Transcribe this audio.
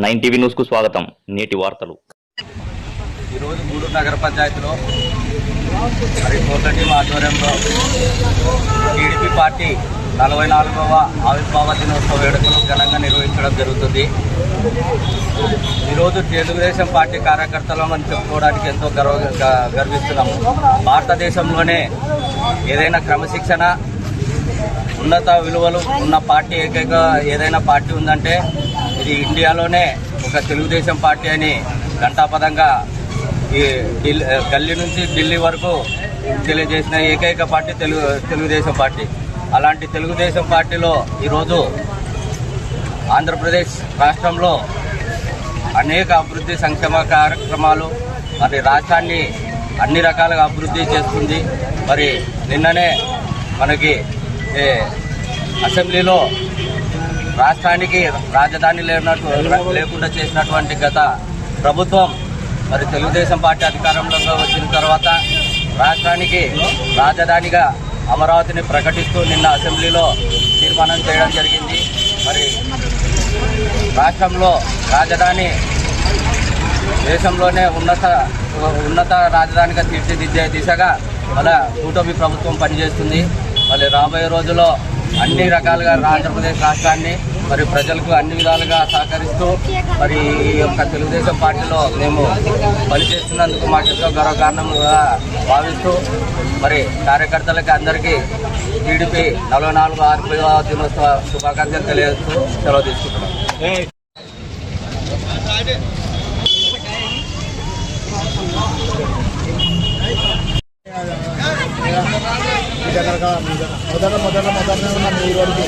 9 TV news కు స్వాగతం. నేటి వార్తలు. ఈరోజు గూడూరు నగర పంచాయతీలో మరి కోట్ల టీం ఆధ్వర్యంలో టీడీపీ పార్టీ 44వ ఆవిర్భావ దినోత్సవ వేడుకలు ఘనంగా నిర్వహించడం జరుగుతుంది. ఈరోజు తెలుగుదేశం పార్టీ కార్యకర్తలను చెప్పుకోవడానికి ఎంతో గర్విస్తున్నాము. భారతదేశంలోనే ఏదైనా క్రమశిక్షణ, ఉన్నత విలువలు ఉన్న పార్టీ ఏదైనా పార్టీ ఉందంటే ఇది ఇండియాలోనే ఒక తెలుగుదేశం పార్టీ అని ఘంటాపదంగా ఈ గల్లీ నుంచి ఢిల్లీ వరకు తెలియజేసిన ఏకైక పార్టీ తెలుగుదేశం పార్టీ. అలాంటి తెలుగుదేశం పార్టీలో ఈరోజు ఆంధ్రప్రదేశ్ రాష్ట్రంలో అనేక అభివృద్ధి సంక్షేమ కార్యక్రమాలు మరి రాష్ట్రాన్ని అన్ని రకాలుగా అభివృద్ధి చేస్తుంది. మరి నిన్ననే మనకి అసెంబ్లీలో రాష్ట్రానికి రాజధాని లేకుండా చేసినటువంటి గత ప్రభుత్వం మరి తెలుగుదేశం పార్టీ అధికారంలోకి వచ్చిన తర్వాత రాష్ట్రానికి రాజధానిగా అమరావతిని ప్రకటిస్తూ నిన్న అసెంబ్లీలో తీర్మానం చేయడం జరిగింది. మరి రాష్ట్రంలో రాజధాని దేశంలోనే ఉన్నత రాజధానిగా తీర్చిదిద్దే దిశగా మన కూటమి ప్రభుత్వం పనిచేస్తుంది. మరి రాబోయే రోజుల్లో అన్ని రకాలుగా ఆంధ్రప్రదేశ్ రాష్ట్రాన్ని మరి ప్రజలకు అన్ని విధాలుగా సహకరిస్తూ మరి ఈ యొక్క తెలుగుదేశం పార్టీలో మేము పనిచేస్తున్నందుకు మాకు ఎంతో గర్వకారణంగా భావిస్తూ మరి కార్యకర్తలకి అందరికీ టీడీపీ 44వ ఆవిర్భావ దినోత్సవ శుభాకాంక్షలు తెలియజేస్తూ సెలవు తీసుకుంటున్నాం. మొదట ఉన్న 3 రోజులు